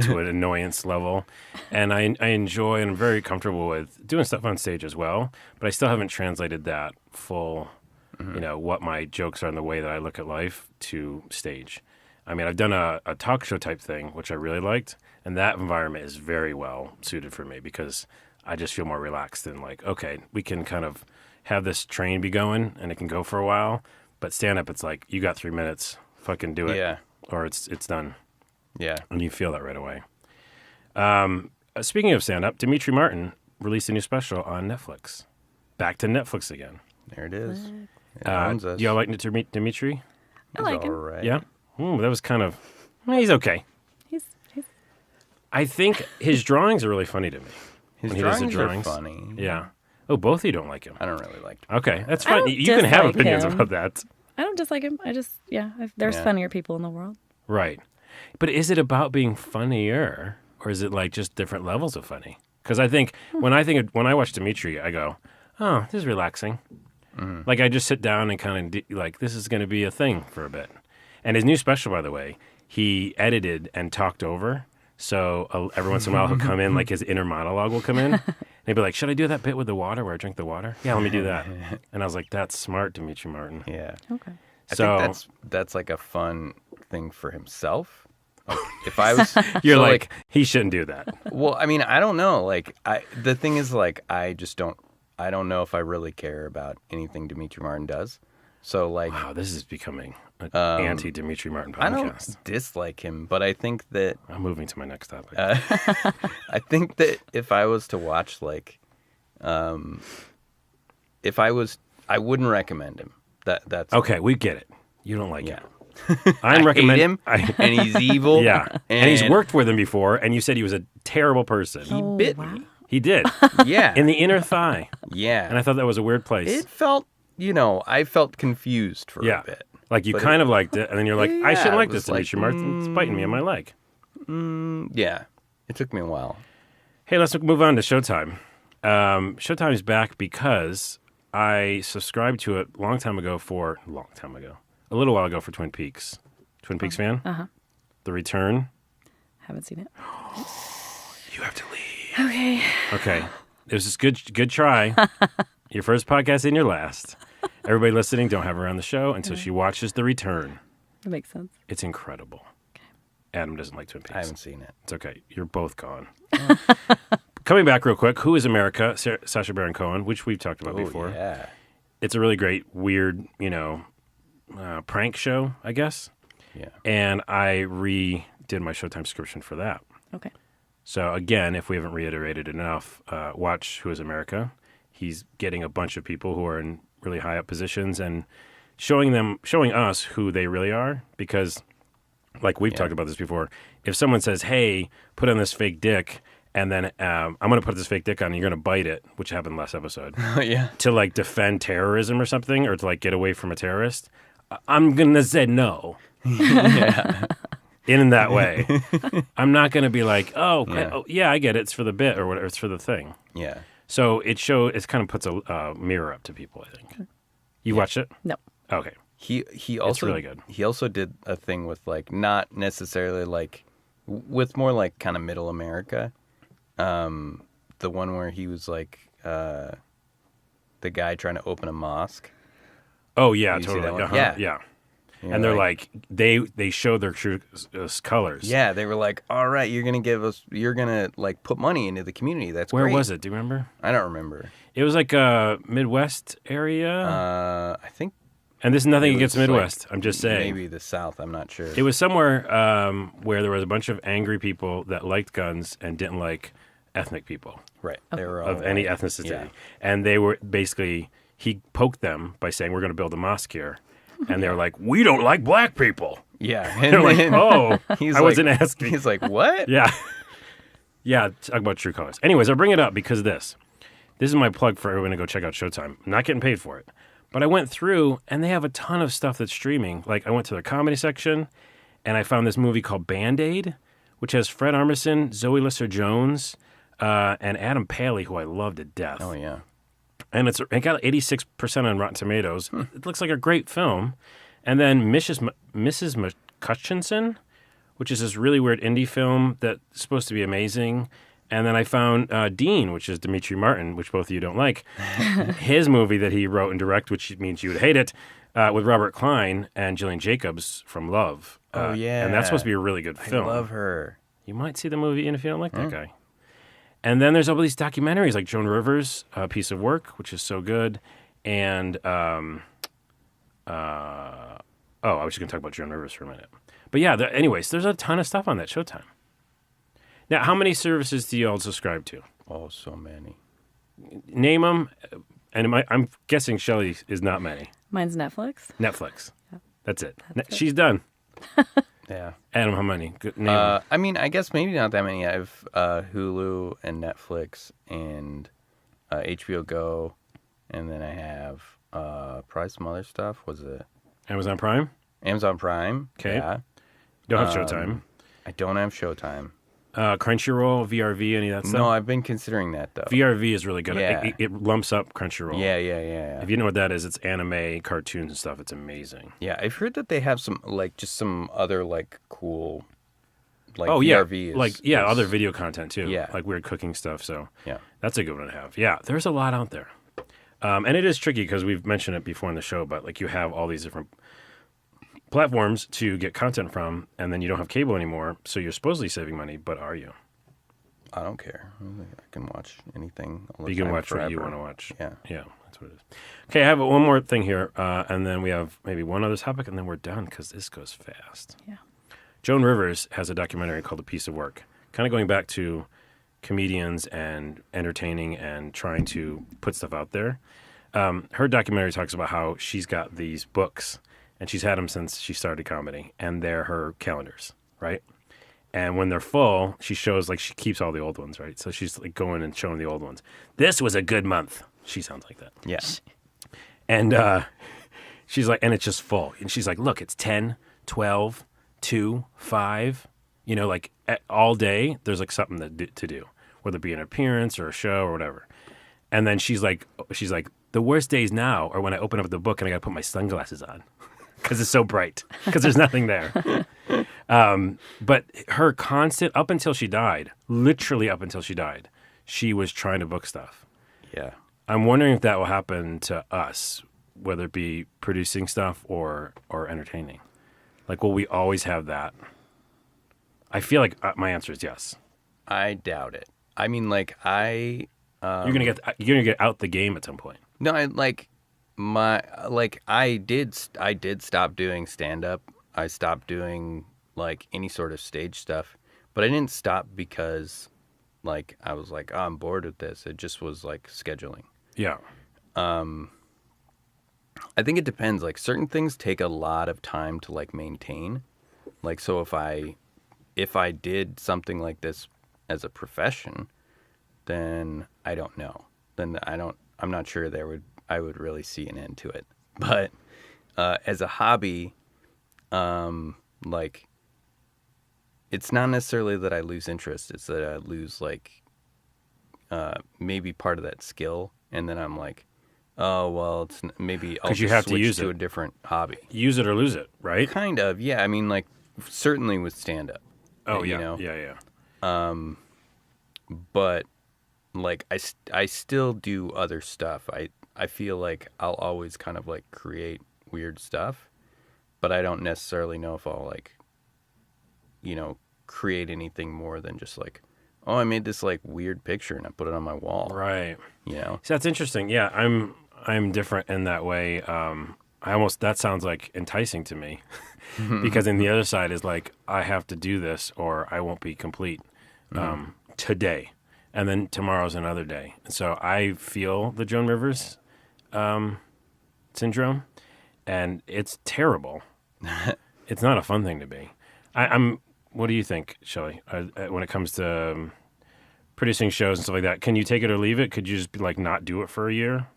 to an annoyance level. And I enjoy and I'm very comfortable with doing stuff on stage as well, but I still haven't translated that full, you know, what my jokes are and the way that I look at life to stage. I mean, I've done a talk show type thing, which I really liked, and that environment is very well suited for me because I just feel more relaxed and like, okay, we can kind of have this train be going and it can go for a while, but stand-up, it's like, you got 3 minutes, fucking do it, Yeah. or it's done, Yeah. and you feel that right away. Speaking of stand-up, Demetri Martin released a new special on Netflix. Back to Netflix again. There it is. It owns us. Do y'all like Demetri? I like He's him. all right. Yeah? That was kind of... he's okay. He's I think his drawings are really funny to me. His when he does the drawings are drawings. funny. Yeah. Oh, both of you don't like him. I don't really like him. Okay, that's I fine. don't You can have dislike opinions him. about that. I don't dislike him. There's Yeah. funnier people in the world. Right. But is it about being funnier, or is it like just different levels of funny? Because I think when I watch Demetri, I go, oh, this is relaxing. Like I just sit down and kind of like, this is going to be a thing for a bit. And his new special, by the way, he edited and talked over. So every once in a while he'll come in, like his inner monologue will come in. And he'll be like, should I do that bit with the water where I drink the water? Yeah, let me do that. And I was like, that's smart, Demetri Martin. Yeah. Okay. I So think that's like a fun thing for himself. Like, if I was, you're so, like, he shouldn't do that. well, I mean, I don't know. Like, the thing is, like, I don't know if I really care about anything Demetri Martin does. So, like, Wow, this is becoming an anti-Demetri Martin I podcast. don't dislike him, but I think that I'm moving to my next topic. I think that if I was to watch, like, I wouldn't recommend him. That's Okay, we get it. You don't like Yeah. him. I'm I recommend hate him, and he's evil. Yeah, and he's worked with him before, and you said he was a terrible person. He bit wow. me. He did Yeah, in the inner thigh, yeah. and I thought that was a weird place. It felt, I felt confused for Yeah. a bit. Like you But kind of liked it, and then you're like, I Yeah, shouldn't it like was this like, Demetri Martin. It's biting me on my leg. Yeah, it took me a while. Hey, let's move on to Showtime. Showtime is back because I subscribed to it a little while ago for Twin Peaks. Twin Peaks fan? Uh-huh. The Return. Haven't seen it. You have to leave. Okay. Okay. It was just good try. Your first podcast and your last. Everybody listening, don't have her on the show until she watches The Return. That makes sense. It's incredible. Adam doesn't like Twin Peaks. I haven't seen it. It's okay. You're both gone. Coming back real quick, Who is America? Sacha Baron Cohen, which we've talked about before. Yeah. It's a really great, weird, prank show, I guess. Yeah. And I redid my Showtime subscription for that. Okay. So again, if we haven't reiterated enough, watch Who is America. He's getting a bunch of people who are in really high up positions and showing us who they really are. Because, like we've talked about this before, if someone says, "Hey, put on this fake dick," and then I'm going to put this fake dick on, and you're going to bite it, which happened last episode, Yeah. to like defend terrorism or something, or to like get away from a terrorist, I'm going to say no. Yeah. In that way. I'm not going to be like, Yeah. oh, yeah, I get it. It's for the bit or whatever. It's for the thing. Yeah. So it kind of puts a mirror up to people, I think. You watched it? No. Okay. He also really good. He also did a thing with like not necessarily like with more like kind of middle America. The one where he was like the guy trying to open a mosque. Oh, yeah, You see totally. that one? Uh-huh. Yeah. Yeah. And they're like, they show their true colors. Yeah, they were like, all right, you're gonna like put money into the community. That's Where great. was it? Do you remember? I don't remember. It was like a Midwest area. I think And this is nothing it against was, Midwest. I'm just saying. maybe the South. I'm not sure. It was somewhere where there was a bunch of angry people that liked guns and didn't like ethnic people right. They were all of any white. ethnicity. Yeah. And they were basically, he poked them by saying, we're going to build a mosque here. And they were like, we don't like black people. Yeah. They're like, oh, He's I like- wasn't asking. He's like, what? Yeah. Yeah, talk about true colors. Anyways, I'll bring it up because of this. This is my plug for everyone to go check out Showtime. I'm not getting paid for it. But I went through, and they have a ton of stuff that's streaming. Like, I went to the comedy section, and I found this movie called Band-Aid, which has Fred Armisen, Zoe Lister-Jones, and Adam Paley, who I love to death. Oh yeah. And it got 86% on Rotten Tomatoes. It looks like a great film. And then Mrs. McCutcheon, which is this really weird indie film that's supposed to be amazing. And then I found Dean, which is Demetri Martin, which both of you don't like. His movie that he wrote and directed, which means you would hate it, with Robert Klein and Gillian Jacobs from Love. Oh, yeah. And that's supposed to be a really good film. I love her. You might see the movie even if you don't like that guy. And then there's all these documentaries like Joan Rivers' Piece of Work, which is so good. And, I was just going to talk about Joan Rivers for a minute. But yeah, anyways, there's a ton of stuff on that Showtime. Now, how many services do you all subscribe to? Oh, so many. Name them. And I'm guessing Shelly is not many. Mine's Netflix. Netflix. That's it. She's done. Yeah. Adam, how many? Name 'em. I mean, I guess maybe not that many. I have Hulu and Netflix and HBO Go, and then I have probably some other stuff. Was it Amazon Prime? Amazon Prime? Okay. Yeah. You don't have Showtime. I don't have Showtime. Crunchyroll, VRV, any of that stuff? No, I've been considering that though. VRV is really good. Yeah. It lumps up Crunchyroll. Yeah. If you know what that is, it's anime, cartoons, and stuff. It's amazing. Yeah, I've heard that they have some just some other like cool, like yeah, VRV other video content too. Yeah. Like weird cooking stuff. So Yeah. that's a good one to have. Yeah, there's a lot out there, and it is tricky because we've mentioned it before in the show. But like you have all these different platforms to get content from, and then you don't have cable anymore, so you're supposedly saving money. But are you? I don't care. I can watch anything. All the You can time watch what you forever. want to watch. Yeah. Yeah, that's what it is. Okay, I have one more thing here, and then we have maybe one other topic, and then we're done because this goes fast. Yeah. Joan Rivers has a documentary called A Piece of Work, kind of going back to comedians and entertaining and trying to put stuff out there. Her documentary talks about how she's got these books, and she's had them since she started comedy, and they're her calendars, right? And when they're full, she shows, like, she keeps all the old ones, right? So she's, like, going and showing the old ones. This was a good month. She sounds like that. Yeah. And she's like, and it's just full. And she's like, look, it's 10, 12, 2, 5. You know, like, all day, there's, like, something to do, whether it be an appearance or a show or whatever. And then she's like, the worst days now are when I open up the book and I got to put my sunglasses on because it's so bright, because there's nothing there. But her constant, up until she died, literally up until she died, she was trying to book stuff. Yeah. I'm wondering if that will happen to us, whether it be producing stuff or entertaining. Like, will we always have that? I feel like my answer is yes. I doubt it. I mean, like You're gonna get out the game at some point. No, I did stop doing stand up. I stopped doing like any sort of stage stuff, but I didn't stop because like I was like, oh, I'm bored with this. It just was like scheduling. Yeah. I think it depends. Like certain things take a lot of time to like maintain. Like so if I did something like this as a profession, then I don't know. Then I'm not sure I would really see an end to it. But as a hobby, like, it's not necessarily that I lose interest. It's that I lose, like, maybe part of that skill. And then I'm like, oh, well, maybe I'll you have to switch use to it. a different hobby. Use it or lose it, right? Kind of, yeah. I mean, like, certainly with stand-up. Oh, you yeah. know? Yeah. But, like, I still do other stuff. I feel like I'll always kind of, like, create weird stuff, but I don't necessarily know if I'll, like, you know, create anything more than just, like, oh, I made this, like, weird picture and I put it on my wall. Right. You know? So that's interesting. Yeah, I'm different in that way. That sounds like enticing to me because then the other side is like, I have to do this or I won't be complete today. And then tomorrow's another day. So I feel the Joan Rivers syndrome, and it's terrible. It's not a fun thing to be. What do you think, Shelly, when it comes to producing shows and stuff like that? Can you take it or leave it? Could you just like not do it for a year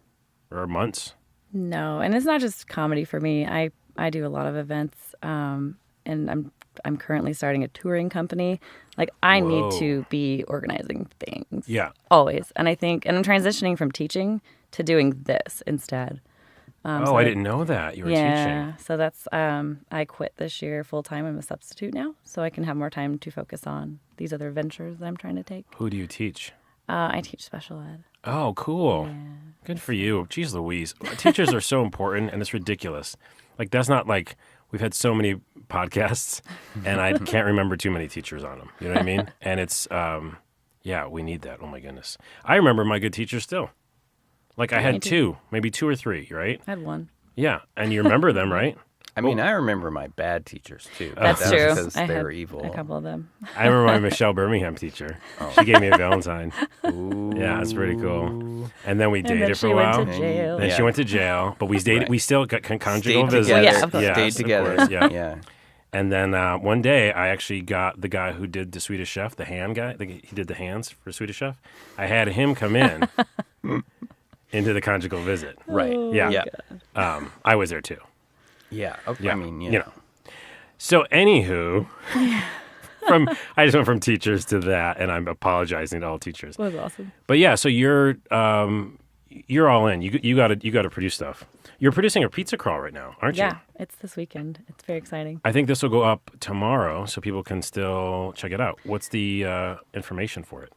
or months? No, and it's not just comedy for me. I do a lot of events, and I'm currently starting a touring company. Like, I need to be organizing things. Yeah. Always. And I think, and I'm transitioning from teaching to doing this instead. I didn't know that you were teaching. So that's, I quit this year full time. I'm a substitute now, so I can have more time to focus on these other ventures that I'm trying to take. Who do you teach? I teach special ed. Oh, cool. Yeah. Good for you. Jeez Louise. Teachers are so important, and it's ridiculous. Like, that's not like, we've had so many podcasts, and I can't remember too many teachers on them. You know what I mean? And it's, we need that. Oh, my goodness. I remember my good teachers still. Like, I had maybe two or three, right? I had one. Yeah, and you remember them, right? I mean, I remember my bad teachers, too. That's true. Because I they're had evil. a couple of them. I remember my Michelle Birmingham teacher. She gave me a Valentine. Ooh. Yeah, it's pretty cool. And then we And then dated for she a while. went to jail. Then she went to jail, but we dated. Right. We still got conjugal Stayed visits. together. Yeah, of course. Yes, Stayed of together. course, yeah. Yeah. And then one day, I actually got the guy who did the Swedish Chef, the hand guy. He did the hands for Swedish Chef. I had him come in into the conjugal visit. Right. Yeah. Yeah. I was there too. Yeah. Okay. Yeah. I mean, you know. So, anywho, I just went from teachers to that, and I'm apologizing to all teachers. That was awesome. But yeah, so you're all in. You got to produce stuff. You're producing a pizza crawl right now, aren't you? Yeah, it's this weekend. It's very exciting. I think this will go up tomorrow, so people can still check it out. What's the information for it?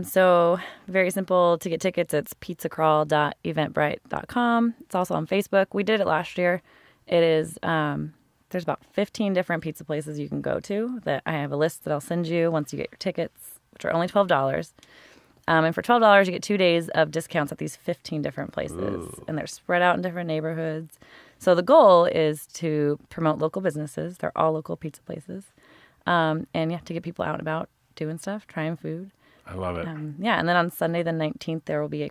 So very simple to get tickets. It's pizzacrawl.eventbrite.com. It's also on Facebook. We did it last year. It is, there's about 15 different pizza places you can go to that I have a list that I'll send you once you get your tickets, which are only $12. And for $12, you get 2 days of discounts at these 15 different places. Ooh. And they're spread out in different neighborhoods. So the goal is to promote local businesses. They're all local pizza places. And to get people out and about doing stuff, trying food. I love it. And then on Sunday the 19th, there will be a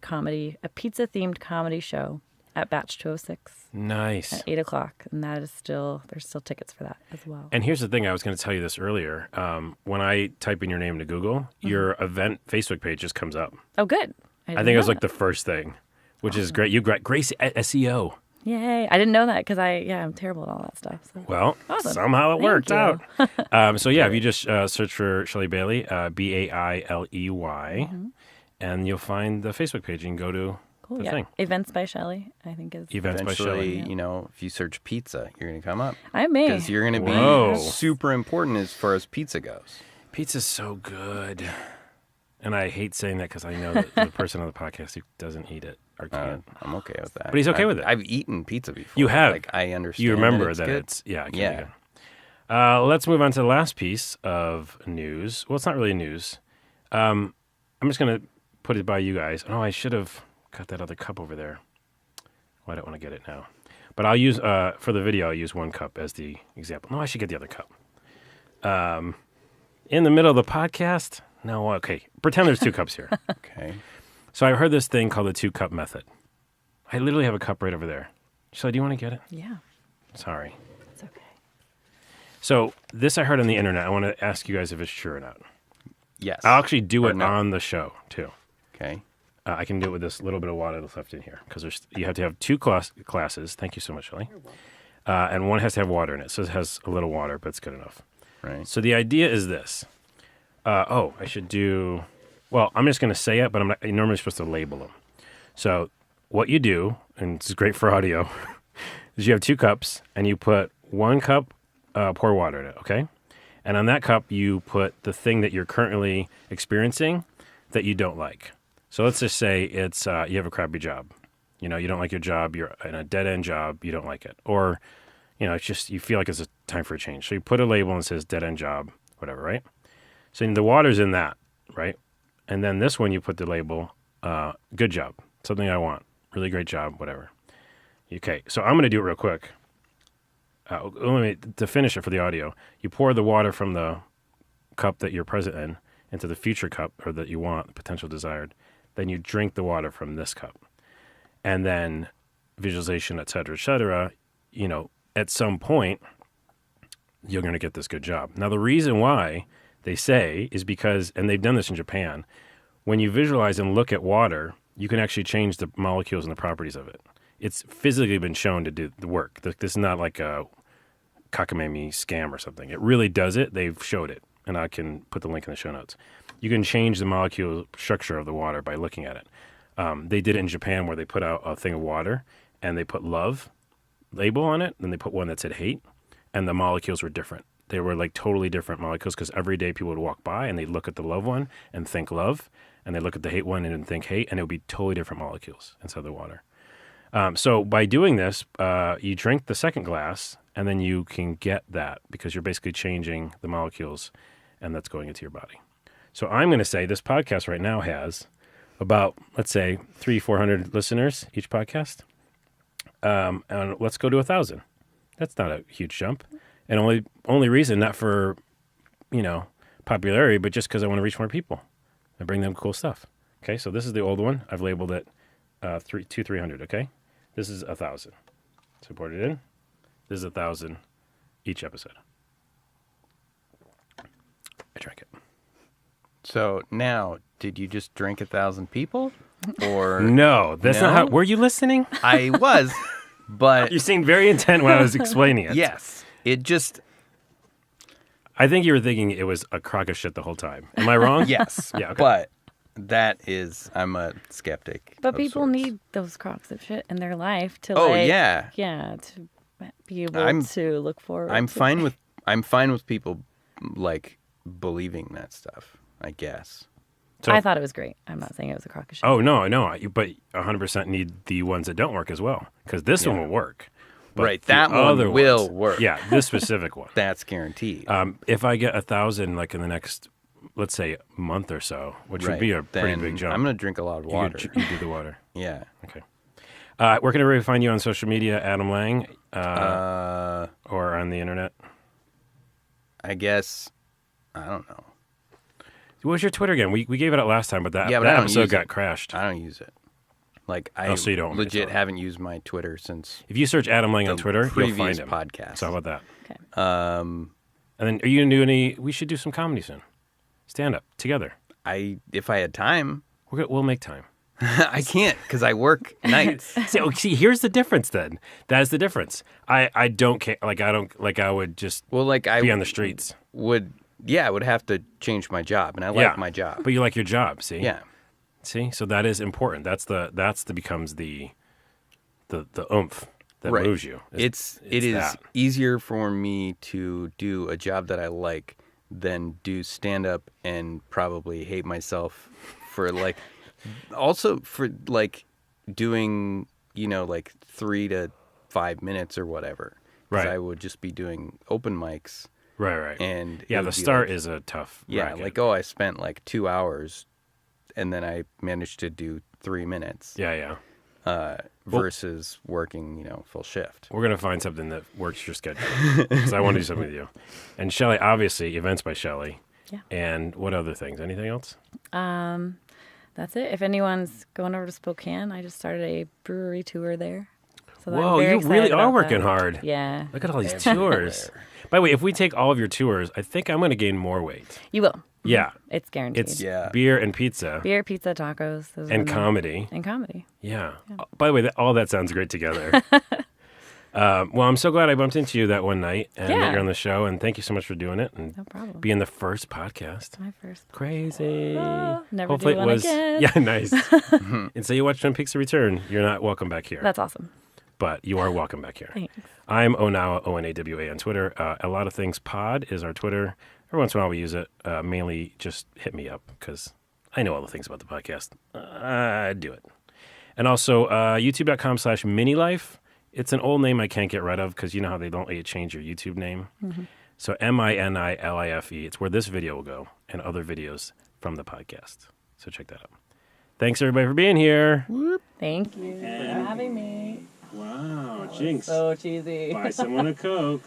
pizza-themed comedy show at Batch 206. Nice. At 8 o'clock. And that is there's still tickets for that as well. And here's the thing, I was going to tell you this earlier. When I type in your name into Google, your event Facebook page just comes up. Oh, good. I think it was like the first thing, which is great. You got Grace at SEO. Yay. I didn't know that because I'm terrible at all that stuff. So. Well, awesome. Somehow it worked out. So if you just search for Shelly Bailey, Bailey, and you'll find the Facebook page. You can go to the thing. Events by Shelly, I think is. Events by Shelly. You know, if you search pizza, you're going to come up. I may. Because you're going to be super important as far as pizza goes. Pizza's so good. And I hate saying that because I know that the person on the podcast who doesn't eat it or can't. I'm okay with that. But he's okay with it. I've eaten pizza before. You have. Like, I understand. You remember that it's good. yeah. Yeah. Let's move on to the last piece of news. Well, it's not really news. I'm just going to put it by you guys. Oh, I should have got that other cup over there. Well, I don't want to get it now. But I'll use, for the video, I'll use one cup as the example. No, I should get the other cup. In the middle of the podcast? No, okay. Pretend there's two cups here. Okay. So I heard this thing called the 2-cup method. I literally have a cup right over there. Shelly, do you want to get it? Yeah. Sorry. It's okay. So this I heard on the internet. I want to ask you guys if it's true or not. Yes. I'll actually do Or it no. on the show, too. Okay. I can do it with this little bit of water that's left in here because you have to have two classes. Thank you so much, Shelly. And one has to have water in it. So it has a little water, but it's good enough. Right. So the idea is this. I should do... Well, I'm just going to say it, but you're normally supposed to label them. So what you do, and this is great for audio, is you have 2 cups, and you put 1 cup, pour water in it, okay? And on that cup, you put the thing that you're currently experiencing that you don't like. So let's just say it's you have a crappy job. You don't like your job. You're in a dead-end job. You don't like it. Or, it's just you feel like it's a time for a change. So you put a label and it says dead-end job, whatever, right? So the water's in that, right? And then this one you put the label, good job, something I want, really great job, whatever. Okay, so I'm going to do it real quick. To finish it for the audio, you pour the water from the cup that you're present in into the future cup or that you want, potential desired. Then you drink the water from this cup. And then visualization, et cetera, at some point, you're going to get this good job. Now, the reason why they say is because, and they've done this in Japan, when you visualize and look at water, you can actually change the molecules and the properties of it. It's physically been shown to do the work. This is not like a cockamamie scam or something. It really does it. They've showed it, and I can put the link in the show notes. You can change the molecule structure of the water by looking at it. They did it in Japan where they put out a thing of water, and they put love label on it, then they put one that said hate, and the molecules were different. They were like totally different molecules because every day people would walk by and they'd look at the love one and think love, and they'd look at the hate one and think hate, and it would be totally different molecules inside the water. So by doing this, you drink the second glass, and then you can get that because you're basically changing the molecules, and that's going into your body. So I'm going to say this podcast right now has about, let's say, 300-400 listeners each podcast. And let's go to 1,000. That's not a huge jump. And only reason, not for, popularity, but just because I want to reach more people and bring them cool stuff. Okay, so this is the old one. I've labeled it 300, okay? This is 1,000. So put it in. This is 1,000 each episode. I drank it. So now, did you just drink 1,000 people? Or No, that's not how... Were you listening? I was, but... You seemed very intent when I was explaining it. Yes. It just... I think you were thinking it was a crock of shit the whole time. Am I wrong? Yes. Yeah, okay. But I'm a skeptic. But of people sorts. need those crocs of shit in their life to Oh, yeah. to be able to look forward. I'm to. fine with people like believing that stuff, I guess. So, I thought it was great. I'm not saying it was a crock of shit. Oh, no, I know. But 100% need the ones that don't work as well. Because this one will work. But Right, the that one other will ones- work. Yeah, this specific one. That's guaranteed. If I get 1,000, like in the next, let's say, month or so, which would be a pretty Then big jump. I'm going to drink a lot of water. You do the water. Yeah. Okay. Where can everybody find you on social media, Adam Lang? Or on the internet? I guess, I don't know. What was your Twitter again? We gave it out last time, but that I don't episode use got it. crashed. I don't use it. Like, I so you don't want me to legit tell. haven't used my Twitter since If you search Adam Lang on the Twitter, you'll previous find him. podcast. So how about that? Okay. And then are you going to do any... We should do some comedy soon. Stand up together. If I had time, We'll make time. I can't because I work nights. See, here's the difference then. That is the difference. I don't care. I would just Well, like I be on the streets. I would have to change my job, and I like my job. But you like your job, see? Yeah. See? So that is important. That's becomes the oomph that Right. moves you. It is that. easier for me to do a job that I like than do stand up and probably hate myself for like also for like doing, like 3 to 5 minutes or whatever. 'Cause Right. I would just be doing open mics. Right. And Yeah, it the would be start like- is a tough Yeah, racket. like, I spent like 2 hours and then I managed to do 3 minutes. Yeah. Versus working, full shift. We're going to find something that works your schedule because I want to do something with you. And Shelly, obviously, events by Shelly. Yeah. And what other things? Anything else? That's it. If anyone's going over to Spokane, I just started a brewery tour there. So Whoa, I'm very you excited really are about working that. hard. Yeah. Look at all these tours. By the way, if we take all of your tours, I think I'm going to gain more weight. You will. Yeah. It's guaranteed. It's beer and pizza. Beer, pizza, tacos. Those And comedy. And comedy. Yeah. By the way, all that sounds great together. Well, I'm so glad I bumped into you that one night and that you're on the show. And thank you so much for doing it. And no problem. being the first podcast. My first. Crazy. Never Hopefully do one again. Yeah, nice. And so you watch Twin Peaks: The Return. You're not welcome back here. That's awesome. But you are welcome back here. Thanks. I'm Onawa, O-N-A-W-A on Twitter. A lot of things pod is our Twitter. Every once in a while we use it. Mainly just hit me up because I know all the things about the podcast. I do it. And also youtube.com/minilife. It's an old name I can't get rid of because you know how they don't let you change your YouTube name. Mm-hmm. So MINILIFE. It's where this video will go and other videos from the podcast. So check that out. Thanks everybody for being here. Whoop. Thank you for having me. Wow, jinx. So cheesy. Buy someone a Coke.